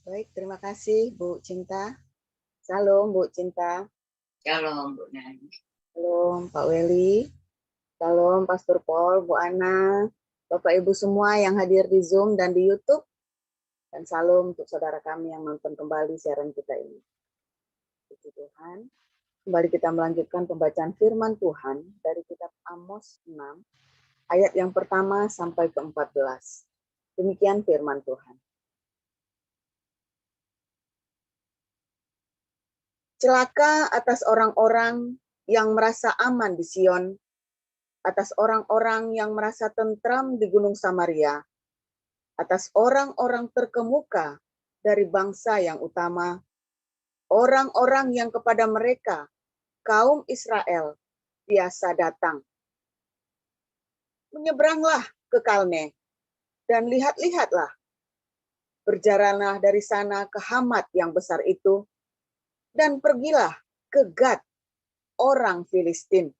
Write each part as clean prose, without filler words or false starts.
Baik, terima kasih Bu Cinta. Salam Bu Cinta. Shalom, Bu Nani. Salam Pak Weli. Salam Pastor Paul, Bu Ana, Bapak Ibu semua yang hadir di Zoom dan di YouTube. Dan salam untuk saudara kami yang nonton kembali siaran kita ini. Puji Tuhan. Kembali kita melanjutkan pembacaan firman Tuhan dari kitab Amos 6, ayat yang pertama sampai ke-14. Demikian firman Tuhan. Celaka atas orang-orang yang merasa aman di Sion, atas orang-orang yang merasa tentram di Gunung Samaria, atas orang-orang terkemuka dari bangsa yang utama, orang-orang yang kepada mereka, kaum Israel, biasa datang. Menyeberanglah ke Kalne, dan lihat-lihatlah. Berjalanlah dari sana ke Hamat yang besar itu, dan pergilah ke Gad, orang Filistin.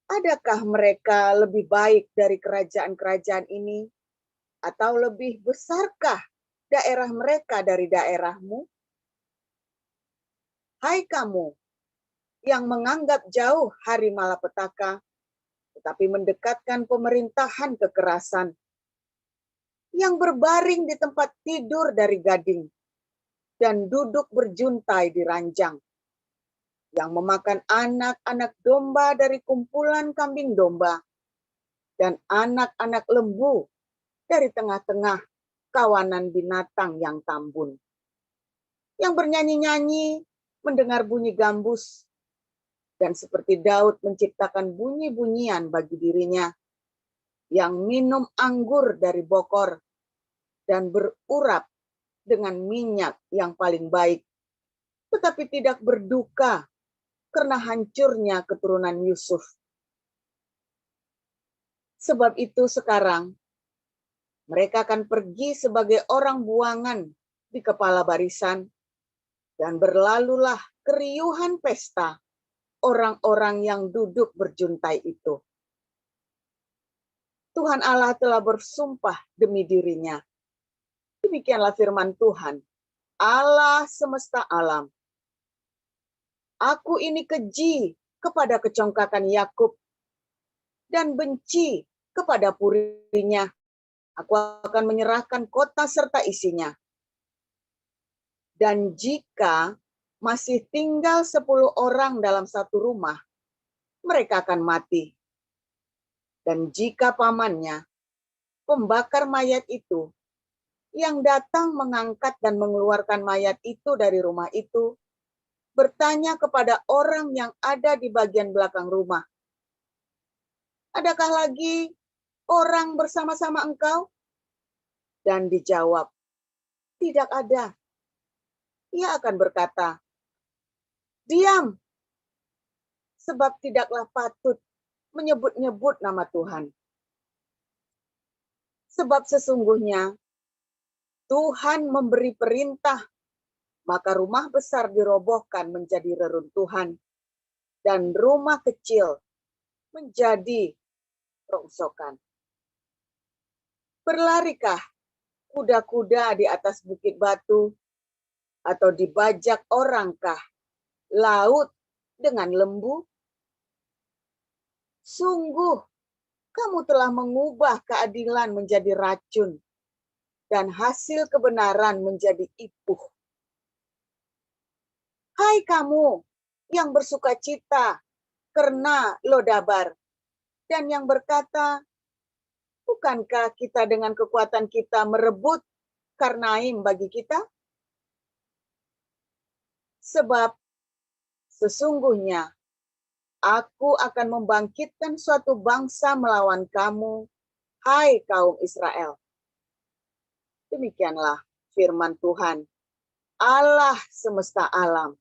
Adakah mereka lebih baik dari kerajaan-kerajaan ini? Atau lebih besarkah daerah mereka dari daerahmu? Hai kamu yang menganggap jauh hari malapetaka, tetapi mendekatkan pemerintahan kekerasan, yang berbaring di tempat tidur dari gading, dan duduk berjuntai di ranjang, yang memakan anak-anak domba dari kumpulan kambing domba, dan anak-anak lembu dari tengah-tengah kawanan binatang yang tambun, yang bernyanyi-nyanyi mendengar bunyi gambus, dan seperti Daud menciptakan bunyi-bunyian bagi dirinya, yang minum anggur dari bokor, dan berurap dengan minyak yang paling baik, tetapi tidak berduka karena hancurnya keturunan Yusuf. Sebab itu sekarang mereka akan pergi sebagai orang buangan di kepala barisan, dan berlalulah keriuhan pesta orang-orang yang duduk berjuntai itu. Tuhan Allah telah bersumpah demi dirinya. Demikianlah firman Tuhan, Allah semesta alam. Aku ini keji kepada kecongkakan Yakub dan benci kepada purinya. Aku akan menyerahkan kota serta isinya. Dan jika masih tinggal 10 orang dalam satu rumah, mereka akan mati. Dan jika pamannya, pembakar mayat itu, yang datang mengangkat dan mengeluarkan mayat itu dari rumah itu, bertanya kepada orang yang ada di bagian belakang rumah, adakah lagi orang bersama-sama engkau? Dan dijawab, tidak ada. Ia akan berkata, diam, sebab tidaklah patut menyebut-nyebut nama Tuhan. Sebab sesungguhnya Tuhan memberi perintah, maka rumah besar dirobohkan menjadi reruntuhan, dan rumah kecil menjadi rongsokan. Berlarikah kuda-kuda di atas bukit batu, atau dibajak orangkah laut dengan lembu? Sungguh, kamu telah mengubah keadilan menjadi racun, dan hasil kebenaran menjadi ipuh. Hai kamu yang bersuka cita karena Lodabar, dan yang berkata, bukankah kita dengan kekuatan kita merebut Karnaim bagi kita? Sebab sesungguhnya aku akan membangkitkan suatu bangsa melawan kamu, hai kaum Israel. Demikianlah firman Tuhan, Allah semesta alam.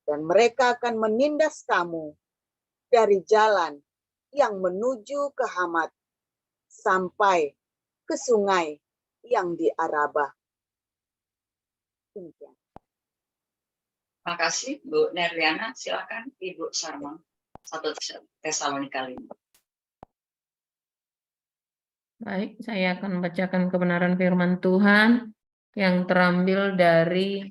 Dan mereka akan menindas kamu dari jalan yang menuju ke Hamat sampai ke sungai yang di Araba. Demikian. Terima kasih, Bu Nerliana. Silakan, Ibu Sarma. 1 Tesalonika 5. Baik, saya akan membacakan kebenaran firman Tuhan yang terambil dari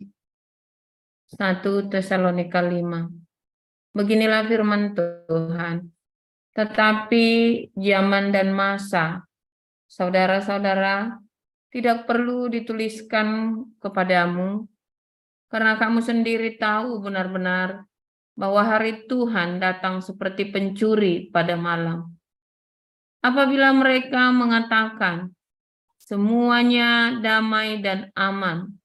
1 Tesalonika 5. Beginilah firman Tuhan. Tetapi zaman dan masa, saudara-saudara, tidak perlu dituliskan kepadamu, karena kamu sendiri tahu benar-benar bahwa hari Tuhan datang seperti pencuri pada malam. Apabila mereka mengatakan, semuanya damai dan aman,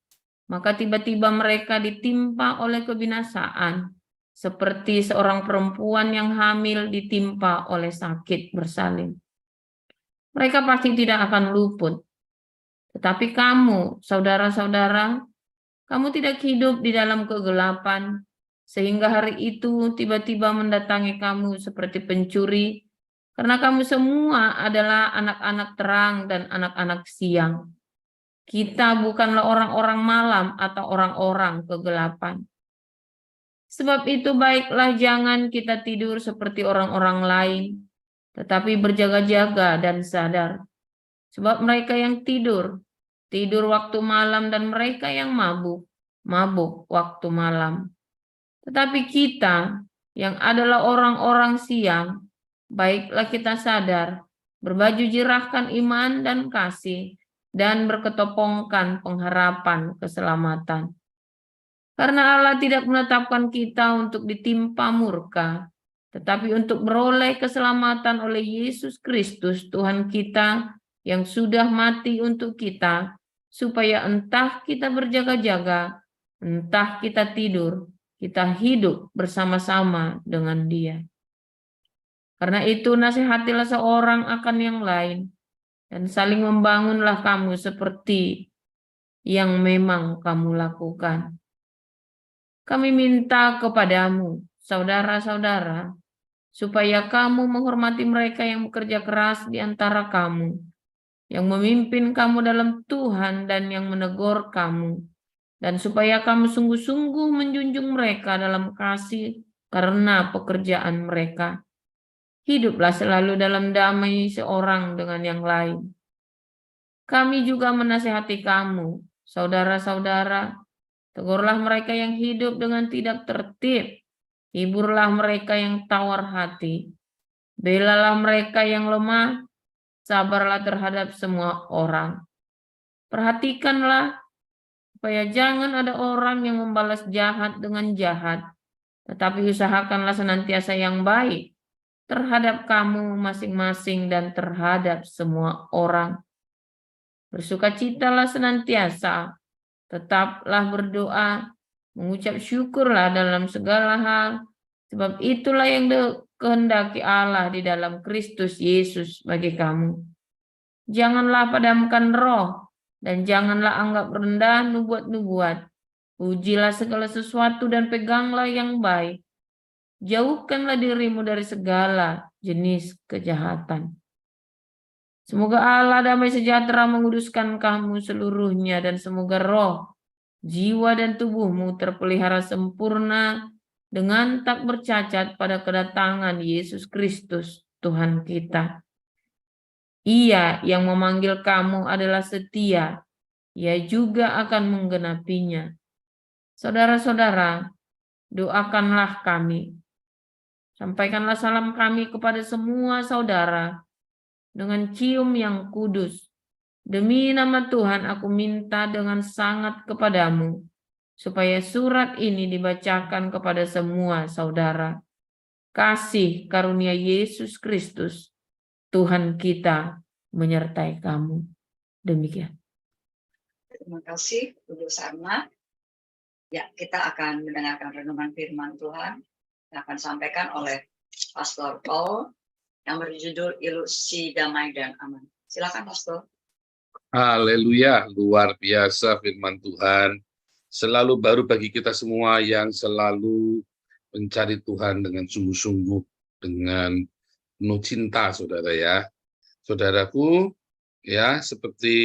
maka tiba-tiba mereka ditimpa oleh kebinasaan, seperti seorang perempuan yang hamil ditimpa oleh sakit bersalin. Mereka pasti tidak akan luput. Tetapi kamu, saudara-saudara, kamu tidak hidup di dalam kegelapan, sehingga hari itu tiba-tiba mendatangi kamu seperti pencuri, karena kamu semua adalah anak-anak terang dan anak-anak siang. Kita bukanlah orang-orang malam atau orang-orang kegelapan. Sebab itu baiklah jangan kita tidur seperti orang-orang lain, tetapi berjaga-jaga dan sadar. Sebab mereka yang tidur, tidur waktu malam, dan mereka yang mabuk, mabuk waktu malam. Tetapi kita yang adalah orang-orang siang, baiklah kita sadar, berbaju jirahkan iman dan kasih, dan berketopongkan pengharapan keselamatan. Karena Allah tidak menetapkan kita untuk ditimpa murka, tetapi untuk beroleh keselamatan oleh Yesus Kristus Tuhan kita yang sudah mati untuk kita, supaya entah kita berjaga-jaga, entah kita tidur, kita hidup bersama-sama dengan Dia. Karena itu nasihatilah seorang akan yang lain, dan saling membangunlah kamu seperti yang memang kamu lakukan. Kami minta kepadamu, saudara-saudara, supaya kamu menghormati mereka yang bekerja keras di antara kamu, yang memimpin kamu dalam Tuhan dan yang menegur kamu, dan supaya kamu sungguh-sungguh menjunjung mereka dalam kasih karena pekerjaan mereka. Hiduplah selalu dalam damai seorang dengan yang lain. Kami juga menasihati kamu, saudara-saudara, tegurlah mereka yang hidup dengan tidak tertib, hiburlah mereka yang tawar hati, belalah mereka yang lemah, sabarlah terhadap semua orang. Perhatikanlah supaya jangan ada orang yang membalas jahat dengan jahat, tetapi usahakanlah senantiasa yang baik terhadap kamu masing-masing dan terhadap semua orang. Bersukacitalah senantiasa, tetaplah berdoa, mengucap syukurlah dalam segala hal, sebab itulah yang dikehendaki Allah di dalam Kristus Yesus bagi kamu. Janganlah padamkan roh, dan janganlah anggap rendah nubuat-nubuat. Ujilah segala sesuatu dan peganglah yang baik. Jauhkanlah dirimu dari segala jenis kejahatan. Semoga Allah damai sejahtera menguduskan kamu seluruhnya, dan semoga roh, jiwa dan tubuhmu terpelihara sempurna dengan tak bercacat pada kedatangan Yesus Kristus Tuhan kita. Ia yang memanggil kamu adalah setia, Ia juga akan menggenapinya. Saudara-saudara, doakanlah kami. Sampaikanlah salam kami kepada semua saudara dengan cium yang kudus. Demi nama Tuhan aku minta dengan sangat kepadamu, supaya surat ini dibacakan kepada semua saudara. Kasih karunia Yesus Kristus, Tuhan kita, menyertai kamu. Demikian. Terima kasih, Ibu Sarma. Ya, kita akan mendengarkan renungan firman Tuhan yang akan disampaikan oleh Pastor Paul yang berjudul Ilusi Damai dan Aman. Silakan, Pastor. Haleluya, luar biasa firman Tuhan. Selalu baru bagi kita semua yang selalu mencari Tuhan dengan sungguh-sungguh, dengan penuh cinta, saudara ya. Saudaraku, ya seperti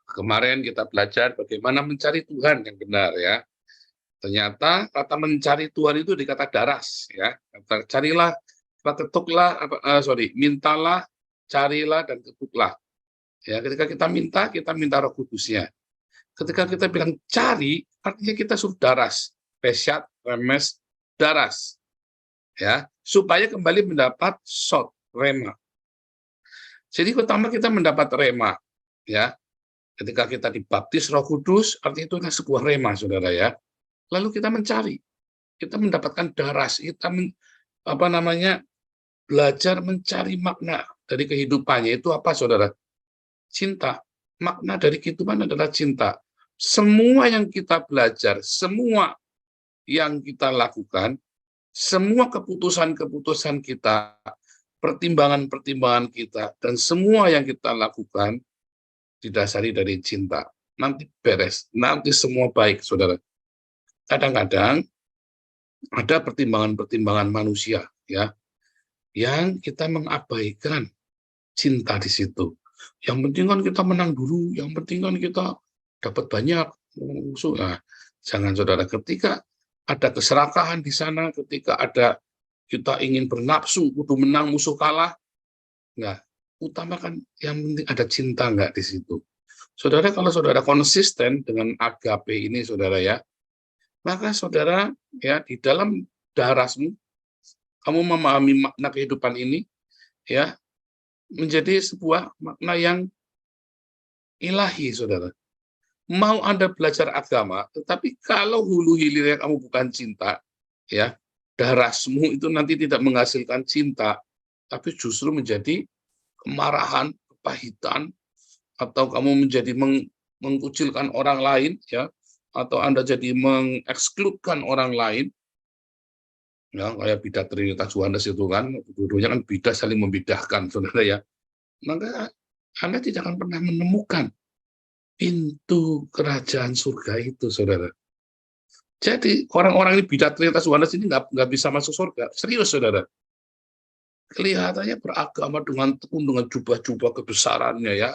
kemarin kita belajar bagaimana mencari Tuhan yang benar ya. Ternyata kata mencari Tuhan itu dikata daras ya. Carilah, ketuklah, mintalah, carilah dan ketuklah. Ya, ketika kita minta Roh Kudusnya. Ketika kita bilang cari, artinya kita suruh daras, pesyat, remes, daras, ya, supaya kembali mendapat sot, rema. Jadi pertama kita mendapat rema, ya. Ketika kita dibaptis Roh Kudus, artinya itu adalah sebuah rema, saudara ya. Lalu kita mencari, kita mendapatkan daras, kita belajar mencari makna dari kehidupannya. Itu apa, saudara? Cinta. Makna dari kehidupan adalah cinta. Semua yang kita belajar, semua yang kita lakukan, semua keputusan-keputusan kita, pertimbangan-pertimbangan kita, dan semua yang kita lakukan didasari dari cinta. Nanti beres, nanti semua baik, saudara. Kadang-kadang ada pertimbangan-pertimbangan manusia, ya, yang kita mengabaikan cinta di situ. Yang penting kan kita menang dulu, yang penting kan kita dapat banyak musuh. Nah, jangan, saudara, ketika ada keserakahan di sana, ketika ada kita ingin bernafsu, kudu menang musuh kalah, enggak. Utamakan yang penting ada cinta enggak di situ. Saudara, kalau saudara konsisten dengan agape ini, saudara ya, maka saudara ya di dalam darasmu kamu memahami makna kehidupan ini ya menjadi sebuah makna yang ilahi, saudara. Mau Anda belajar agama, tetapi kalau hulu hilirnya kamu bukan cinta, ya, darasmu itu nanti tidak menghasilkan cinta, tapi justru menjadi kemarahan, kepahitan, atau kamu menjadi mengkucilkan orang lain, ya, atau Anda jadi mengekskludkan orang lain, ya, kayak bidah Trinitas Yohanes itu kan, dua-duanya kan bidah saling membidahkan, saudara ya. Maka Anda tidak akan pernah menemukan pintu kerajaan surga itu, saudara. Jadi orang-orang ini bidah Trinitas Yohanes ini nggak bisa masuk surga, serius, saudara. Kelihatannya beragama dengan tekun, dengan jubah-jubah kebesarannya ya.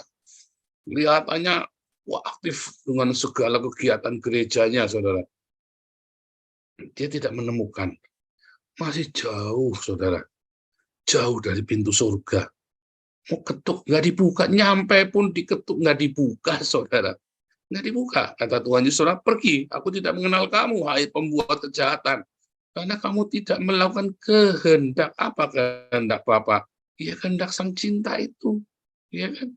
Kelihatannya aktif dengan segala kegiatan gerejanya, saudara. Dia tidak menemukan, masih jauh, saudara, jauh dari pintu surga. Mau ketuk nggak dibuka, nyampe pun diketuk nggak dibuka, saudara, nggak dibuka. Kata Tuhan Yesus, pergi, aku tidak mengenal kamu, hai pembuat kejahatan, karena kamu tidak melakukan kehendak apa, kehendak Bapa, ya kehendak Sang Cinta itu, ya kan?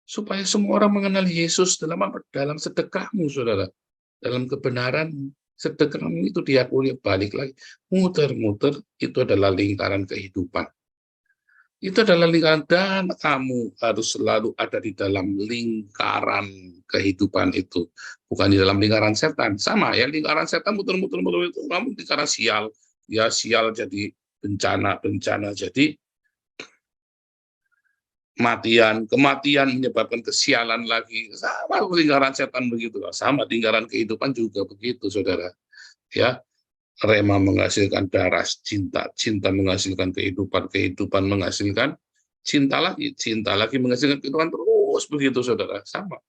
Supaya semua orang mengenal Yesus dalam apa? Dalam sedekahmu, saudara, dalam kebenaran. Sedekahmu itu diakui, balik lagi, muter-muter, itu adalah lingkaran kehidupan. Itu adalah lingkaran, dan kamu harus selalu ada di dalam lingkaran kehidupan itu, bukan di dalam lingkaran setan. Sama ya, lingkaran setan muter-muter itu kamu lingkaran sial, ya sial jadi bencana jadi kematian menyebabkan kesialan lagi. Sama lingkaran setan begitu, sama lingkaran kehidupan juga begitu, saudara. Ya, rema menghasilkan daras, cinta menghasilkan kehidupan, kehidupan menghasilkan cinta lagi menghasilkan kehidupan, terus begitu, saudara. Sama.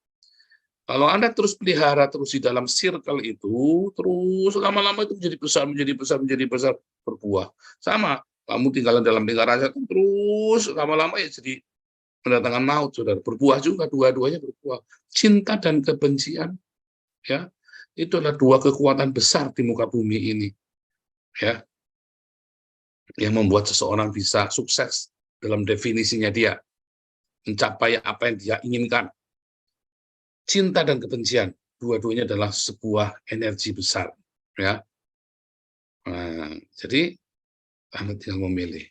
Kalau Anda terus pelihara terus di dalam circle itu, terus lama-lama itu menjadi besar, berbuah. Sama, kamu tinggal dalam lingkaran setan, terus lama-lama ya jadi mendatangkan maut, saudara. Berbuah juga, dua-duanya berbuah. Cinta dan kebencian, ya, itu adalah dua kekuatan besar di muka bumi ini, ya, yang membuat seseorang bisa sukses dalam definisinya dia, mencapai apa yang dia inginkan. Cinta dan kebencian, dua-duanya adalah sebuah energi besar, ya. Nah, jadi Anda tinggal memilih.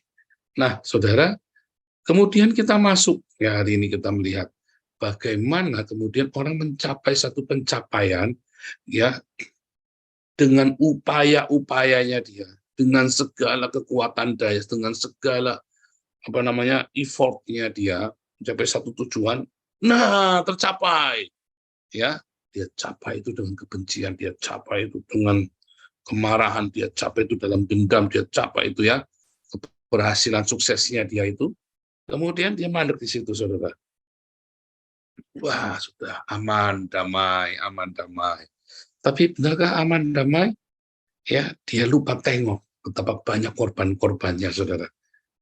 Nah, saudara, kemudian kita masuk, ya, hari ini kita melihat bagaimana kemudian orang mencapai satu pencapaian, ya, dengan upaya-upayanya dia, dengan segala kekuatan daya, dengan segala effortnya dia mencapai satu tujuan. Nah, tercapai, ya, dia capai itu dengan kebencian, dia capai itu dengan kemarahan, dia capai itu dalam dendam, dia capai itu ya keberhasilan suksesnya dia itu. Kemudian dia mandek di situ, saudara. Wah, sudah aman, damai, aman, damai. Tapi benarkah aman, damai? Ya, dia lupa tengok betapa banyak korban-korbannya, saudara.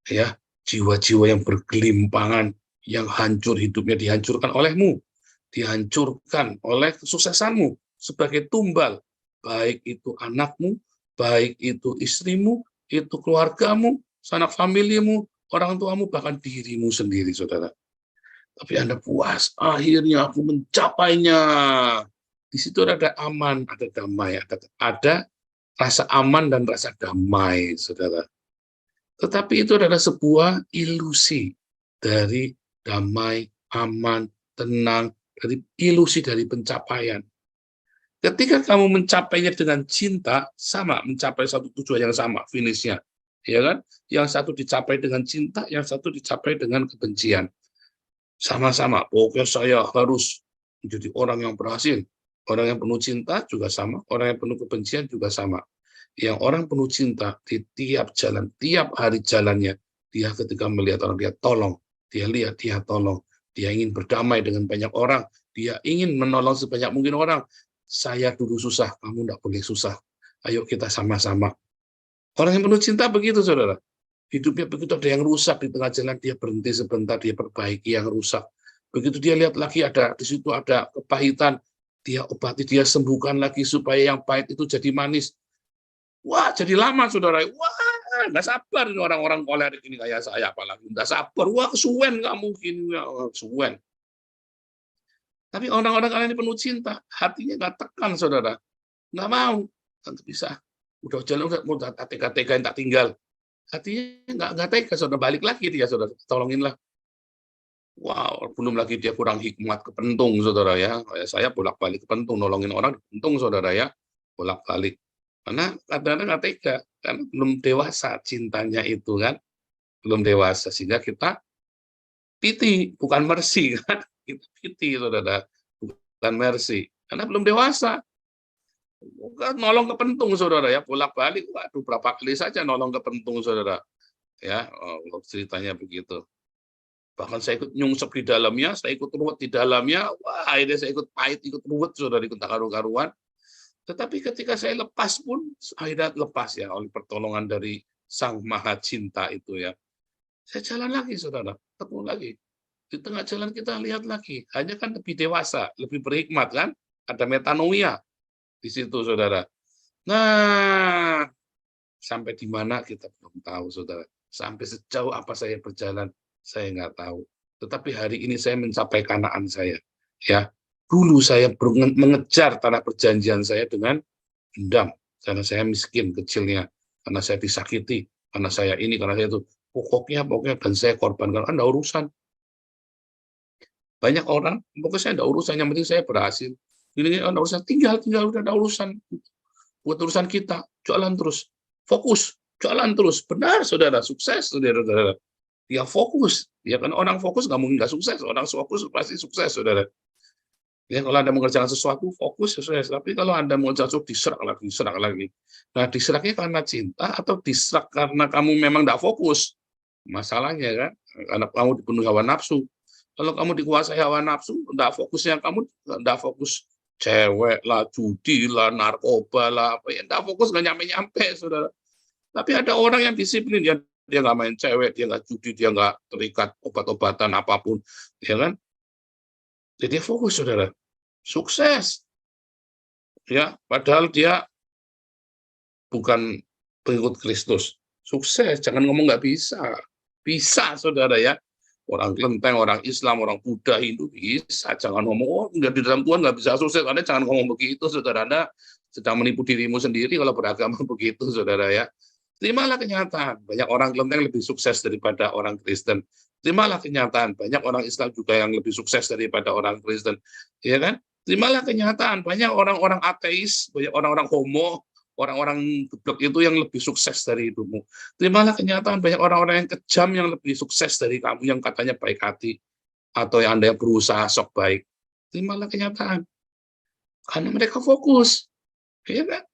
Ya, jiwa-jiwa yang bergelimpangan, yang hancur hidupnya dihancurkan olehmu, dihancurkan oleh kesuksesanmu sebagai tumbal, baik itu anakmu, baik itu istrimu, itu keluargamu, sanak familimu, orang tuamu, bahkan dirimu sendiri, saudara. Tapi Anda puas, akhirnya aku mencapainya. Di situ ada aman, ada damai, ada rasa aman dan rasa damai, saudara. Tetapi itu adalah sebuah ilusi dari damai, aman, tenang, dari ilusi dari pencapaian. Ketika kamu mencapainya dengan cinta, sama, mencapai satu tujuan yang sama, finishnya. Ya kan? Yang satu dicapai dengan cinta, yang satu dicapai dengan kebencian. Sama-sama, pokoknya saya harus menjadi orang yang berhasil. Orang yang penuh cinta juga sama, orang yang penuh kebencian juga sama. Yang orang penuh cinta di tiap jalan, tiap hari jalannya, dia ketika melihat orang, dia tolong, dia lihat, dia tolong, dia ingin berdamai dengan banyak orang, dia ingin menolong sebanyak mungkin orang. Saya dulu susah, kamu tidak boleh susah. Ayo kita sama-sama. Orang yang penuh cinta begitu, saudara. Hidupnya begitu ada yang rusak di tengah jalan, dia berhenti sebentar, dia perbaiki yang rusak. Begitu dia lihat lagi ada di situ ada kepahitan, dia obati, dia sembuhkan lagi supaya yang pahit itu jadi manis. Wah, jadi lama, saudara. Wah, nggak sabar ini orang-orang kolerik ini kayak saya, apalagi nggak sabar. Wah, kesuwen kamu gini, kesuwen. Tapi orang-orang kalian ini penuh cinta, hatinya nggak tekan, saudara. Nggak mau, nggak bisa. Udah jalan, udah tega-tegain tak tinggal. Hatinya nggak tega, saudara, balik lagi dia, saudara, tolonginlah. Wow, belum lagi dia kurang hikmat, kepentung, saudara ya. Kayak saya bolak-balik kepentung, nolongin orang, kepentung, saudara ya, bolak-balik. Karena kadang-kadang nggak tega, kan belum dewasa cintanya itu kan, belum dewasa, sehingga kita piti, bukan mercy kan, kita piti, saudara, bukan mercy, karena belum dewasa. Bukan nolong kepentung, saudara ya, bolak-balik, waduh berapa kali saja nolong kepentung, saudara ya, ceritanya begitu. Bahkan saya ikut nyungsep di dalamnya, saya ikut ruwet di dalamnya, wah akhirnya saya ikut pahit, ikut ruwet, saudara, ikut karu-karuan. Tetapi ketika saya lepas pun, akhirnya lepas ya oleh pertolongan dari Sang Maha Cinta itu ya. Saya jalan lagi, saudara, ketemu lagi. Di tengah jalan kita lihat lagi, hanya kan lebih dewasa, lebih berhikmat kan, ada metanoia di situ, saudara. Nah, sampai di mana kita belum tahu, saudara. Sampai sejauh apa saya berjalan, saya nggak tahu. Tetapi hari ini saya mencapai Kanaan saya. Ya, dulu saya mengejar tanah perjanjian saya dengan dendam, karena saya miskin kecilnya, karena saya disakiti, karena saya ini, karena saya itu. Pokoknya, dan saya korbankan. Anda urusan. Banyak orang, pokoknya saya ada urusan, yang penting saya berhasil. Ini ada urusan, tinggal udah ada urusan. Buat urusan kita, jalan terus. Fokus, jalan terus. Benar, saudara, sukses, saudara. Dia fokus. Ya kan orang fokus nggak mungkin nggak sukses. Orang fokus pasti sukses, saudara. Ya, kalau Anda mengerjakan sesuatu, fokus, sukses. Tapi kalau Anda mengerjakan sesuatu, diserak lagi. Nah, diseraknya karena cinta atau diserak karena kamu memang nggak fokus? Masalahnya kan, karena kamu dipenuhi hawa nafsu. Kalau kamu dikuasai hawa nafsu, nggak fokusnya kamu, nggak fokus cewek lah, judi lah, narkoba lah, apa ya, nggak fokus, nggak nyampe-nyampe, saudara. Tapi ada orang yang disiplin, dia nggak main cewek, dia nggak judi, dia nggak terikat obat-obatan apapun, ya kan? Jadi fokus, saudara, sukses, ya. Padahal dia bukan pengikut Kristus, sukses. Jangan ngomong nggak bisa, saudara ya. Orang kelenteng, orang Islam, orang Buddha, Hindu bisa. Jangan ngomong, oh nggak di dalam Tuhan nggak bisa sukses. Anda jangan ngomong begitu, saudara. Anda sedang menipu dirimu sendiri kalau beragama begitu, saudara ya. Terimalah kenyataan. Banyak orang kelenteng lebih sukses daripada orang Kristen. Terimalah kenyataan. Banyak orang Islam juga yang lebih sukses daripada orang Kristen. Ya kan? Terimalah kenyataan. Banyak orang-orang ateis, banyak orang-orang homo, orang-orang geblek itu yang lebih sukses dari hidupmu. Terimalah kenyataan, banyak orang-orang yang kejam yang lebih sukses dari kamu yang katanya baik hati, atau yang Anda yang berusaha sok baik. Terimalah kenyataan. Karena mereka fokus. Ya kan?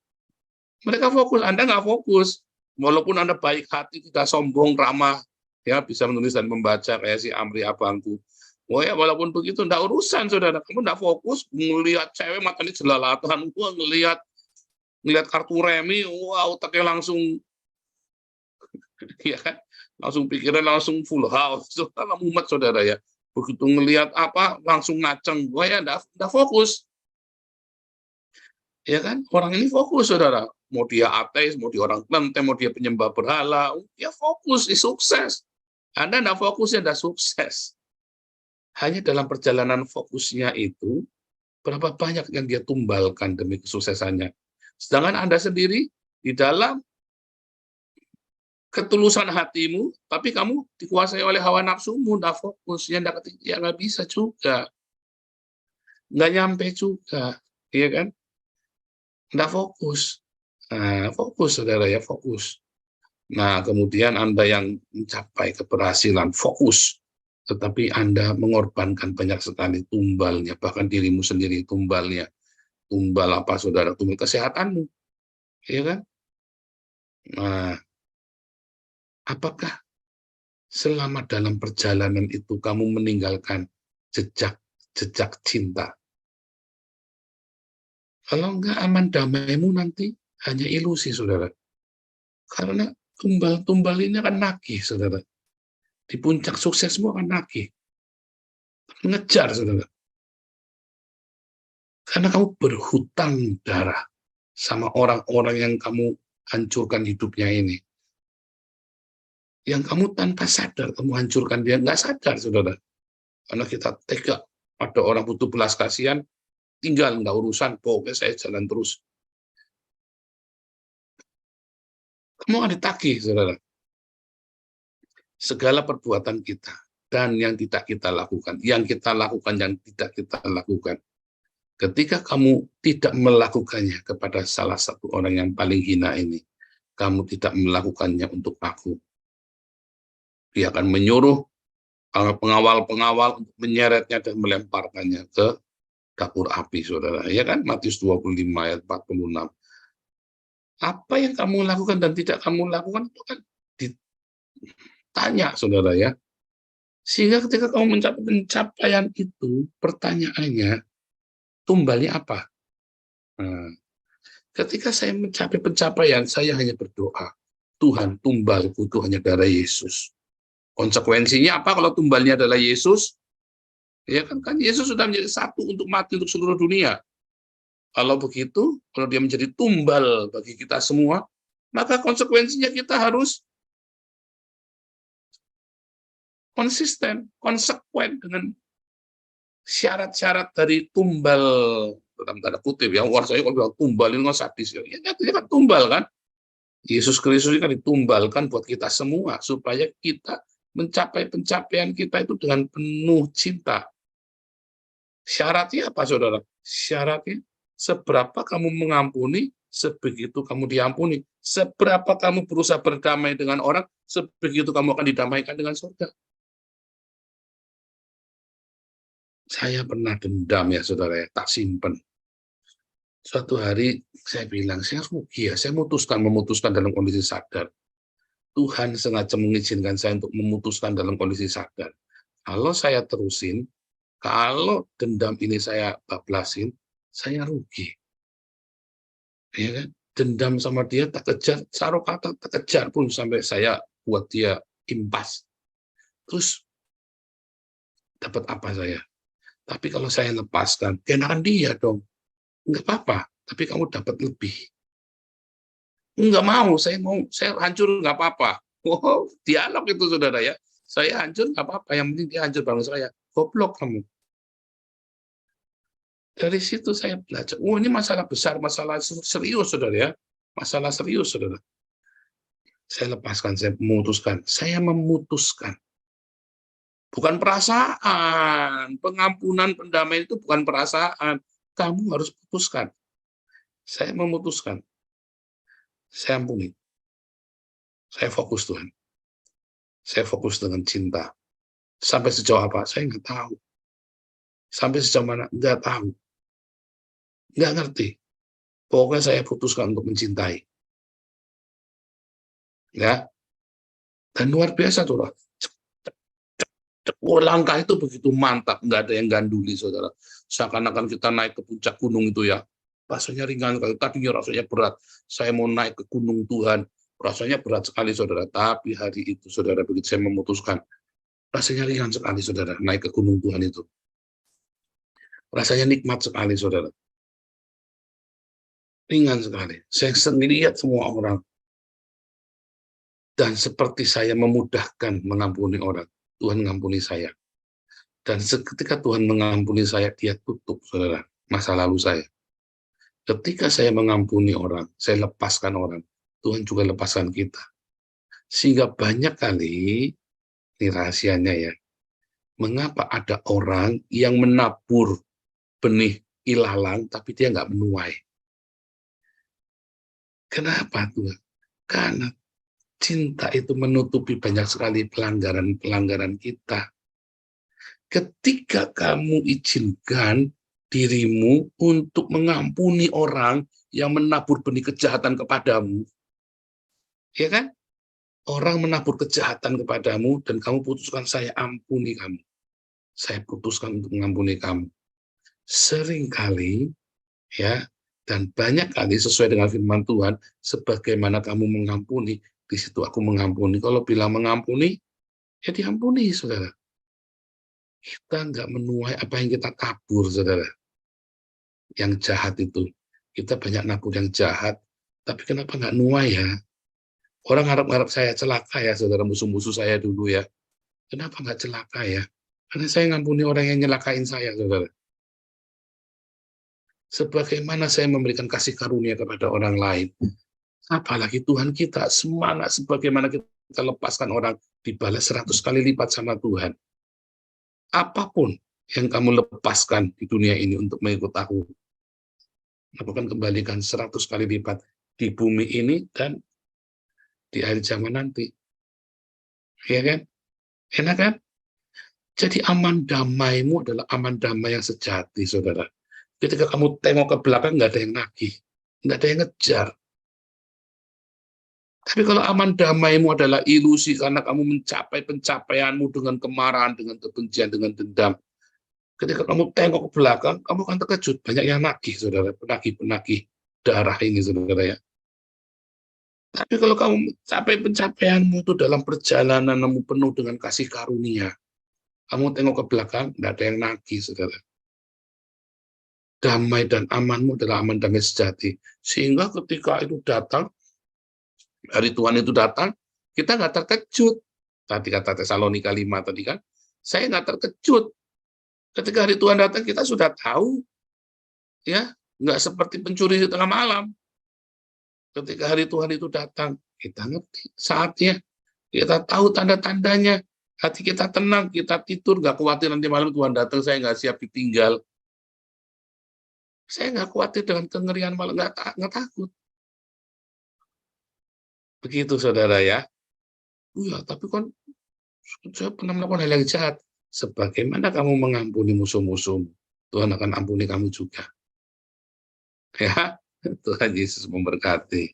Mereka fokus, Anda nggak fokus. Walaupun Anda baik hati, tidak sombong, ramah, ya bisa menulis dan membaca kayak si Amri abangku. Oh ya, walaupun begitu, enggak urusan, saudara. Kamu enggak fokus, melihat cewek matanya jelalatan, gua ngelihat kartu remi, wah otaknya langsung, ya kan? langsung pikiran langsung full house. Saudara mumet, saudara ya. Begitu ngelihat apa, langsung ngaceng. Wah ya, enggak fokus. Ya kan? Orang ini fokus, saudara. Mau dia ateis, mau dia orang Kristen, mau dia penyembah berhala, dia fokus, sukses. Anda enggak fokus, ya enggak sukses. Hanya dalam perjalanan fokusnya itu, berapa banyak yang dia tumbalkan demi kesuksesannya. Sedangkan Anda sendiri, di dalam ketulusan hatimu, tapi kamu dikuasai oleh hawa nafsumu, enggak fokus, ya enggak bisa juga. Enggak nyampe juga, iya kan? Enggak fokus. Nah, fokus, saudara ya, fokus. Nah, kemudian Anda yang mencapai keberhasilan, fokus. Tetapi Anda mengorbankan banyak sekali tumbalnya, bahkan dirimu sendiri tumbalnya. Tumbal apa, saudara? Tumbal kesehatanmu. Iya kan? Nah, apakah selama dalam perjalanan itu kamu meninggalkan jejak cinta? Kalau enggak, aman damaimu nanti hanya ilusi, saudara. Karena tumbal ini akan nagih, saudara. Di puncak suksesmu akan nagih. Ngejar, saudara. Karena kamu berhutang darah sama orang-orang yang kamu hancurkan hidupnya ini. Yang kamu tanpa sadar, kamu hancurkan dia. Nggak sadar, saudara. Karena kita tega, ada orang butuh belas kasihan, tinggal nggak urusan, pokoknya saya jalan terus. Kamu akan ditagih, saudara. Segala perbuatan kita dan yang tidak kita lakukan, yang kita lakukan, yang tidak kita lakukan. Ketika kamu tidak melakukannya kepada salah satu orang yang paling hina ini, kamu tidak melakukannya untuk aku. Dia akan menyuruh pengawal-pengawal untuk menyeretnya dan melemparkannya ke dapur api, saudara. Ya kan? Matius 25 ayat 46. Apa yang kamu lakukan dan tidak kamu lakukan itu kan ditanya, saudara ya. Sehingga ketika kamu mencapai pencapaian itu, pertanyaannya, tumbalnya apa? Nah, ketika saya mencapai pencapaian, saya hanya berdoa, Tuhan, tumbalku itu hanya darah Yesus. Konsekuensinya apa kalau tumbalnya adalah Yesus? Ya kan Yesus sudah menjadi satu untuk mati untuk seluruh dunia. Kalau begitu, kalau dia menjadi tumbal bagi kita semua, maka konsekuensinya kita harus konsisten, konsekuen dengan syarat-syarat dari tumbal, dalam tanda kutip ya. Wah, saya kalau bilang tumbal ini nggak sadis ya. Dia kan tumbal kan. Yesus Kristus kan ditumbalkan buat kita semua supaya kita mencapai pencapaian kita itu dengan penuh cinta. Syaratnya apa, saudara? Syaratnya seberapa kamu mengampuni, sebegitu kamu diampuni. Seberapa kamu berusaha berdamai dengan orang, sebegitu kamu akan didamaikan dengan surga. Saya pernah dendam ya, saudara ya, tak simpen. Suatu hari saya bilang, saya rugi ya, saya memutuskan dalam kondisi sadar. Tuhan sengaja mengizinkan saya untuk memutuskan dalam kondisi sadar. Kalau saya terusin, kalau dendam ini saya bablasin, saya rugi. Ya kan? Dendam sama dia tak kejar, saruh kata tak kejar pun sampai saya buat dia impas. Terus dapat apa saya? Tapi kalau saya lepaskan, kenakan dia dong. Enggak apa-apa, tapi kamu dapat lebih. Enggak mau, saya hancur enggak apa-apa. Wow, dialog itu, saudara ya. Saya hancur enggak apa-apa, yang penting dia hancur bareng saya. Goblok kamu. Dari situ saya belajar, ini masalah besar, masalah serius, saudara ya. Masalah serius, saudara. Saya lepaskan, saya memutuskan. Bukan perasaan. Pengampunan, pendamaian itu bukan perasaan. Kamu harus putuskan. Saya memutuskan. Saya ampuni. Saya fokus, Tuhan. Saya fokus dengan cinta. Sampai sejauh apa? Saya nggak tahu. Sampai sejauh mana? Nggak tahu. Nggak ngerti. Pokoknya saya putuskan untuk mencintai. Ya. Dan luar biasa, saudara. Langkah itu begitu mantap, nggak ada yang ganduli, saudara. Seakan-akan kita naik ke puncak gunung itu ya, rasanya ringan, kalau tadinya rasanya berat. Saya mau naik ke gunung Tuhan, Rasanya berat sekali, saudara. Tapi hari itu, saudara, begitu saya memutuskan, rasanya ringan sekali, saudara, naik ke gunung Tuhan itu. Rasanya nikmat sekali, saudara. Ringan sekali. Saya lihat semua orang. Dan seperti saya memudahkan mengampuni orang, Tuhan mengampuni saya. Dan ketika Tuhan mengampuni saya, dia tutup, saudara, masa lalu saya. Ketika saya mengampuni orang, saya lepaskan orang, Tuhan juga lepaskan kita. Sehingga banyak kali, ini rahasianya ya, mengapa ada orang yang menabur benih ilalang, tapi dia nggak menuai. Kenapa Tuhan? Karena cinta itu menutupi banyak sekali pelanggaran-pelanggaran kita. Ketika kamu izinkan dirimu untuk mengampuni orang yang menabur benih kejahatan kepadamu, ya kan? Orang menabur kejahatan kepadamu dan kamu putuskan, saya ampuni kamu. Saya putuskan untuk mengampuni kamu. Seringkali, ya, dan banyak kali sesuai dengan firman Tuhan, sebagaimana kamu mengampuni, di situ aku mengampuni. Kalau bilang mengampuni, ya diampuni, saudara. Kita nggak menuai apa yang kita tabur, saudara. Yang jahat itu. Kita banyak nabur yang jahat, tapi kenapa nggak nuai ya? Orang harap-harap saya celaka ya, saudara, musuh-musuh saya dulu ya. Kenapa nggak celaka ya? Karena saya ngampuni orang yang nyelakain saya, saudara. Sebagaimana saya memberikan kasih karunia kepada orang lain, apalagi Tuhan kita, semangat sebagaimana kita lepaskan orang, dibalas 100 kali lipat sama Tuhan. Apapun yang kamu lepaskan di dunia ini untuk mengikut aku, aku akan kembalikan 100 kali lipat di bumi ini dan di akhir zaman nanti. Ya kan? Enak kan? Jadi aman damaimu adalah aman damai yang sejati, saudara. Ketika kamu tengok ke belakang, nggak ada yang nagih, nggak ada yang ngejar. Tapi kalau aman damaimu adalah ilusi karena kamu mencapai pencapaianmu dengan kemarahan, dengan kebencian, dengan dendam. Ketika kamu tengok ke belakang, kamu akan terkejut. Banyak yang nagih, saudara. Penagih-penagih darah ini, saudara ya. Tapi kalau kamu mencapai pencapaianmu itu dalam perjalananmu penuh dengan kasih karunia, kamu tengok ke belakang, nggak ada yang nagih, saudara. Damai dan amanmu adalah aman damai sejati. Sehingga ketika itu datang, hari Tuhan itu datang, kita nggak terkejut. Tadi kata Tesalonika 5 tadi kan, saya nggak terkejut. Ketika hari Tuhan datang, kita sudah tahu, ya, nggak seperti pencuri di tengah malam. Ketika hari Tuhan itu datang, kita ngerti saatnya, kita tahu tanda-tandanya, hati kita tenang, kita tidur, nggak khawatir nanti malam Tuhan datang, saya nggak siap ditinggal. Saya nggak khawatir dengan kengerian malam, nggak takut. Begitu, saudara ya. Ya, tapi kan saya pernah melakukan hal yang jahat. Sebagaimana kamu mengampuni musuh-musuhmu, Tuhan akan ampuni kamu juga. Ya, Tuhan Yesus memberkati.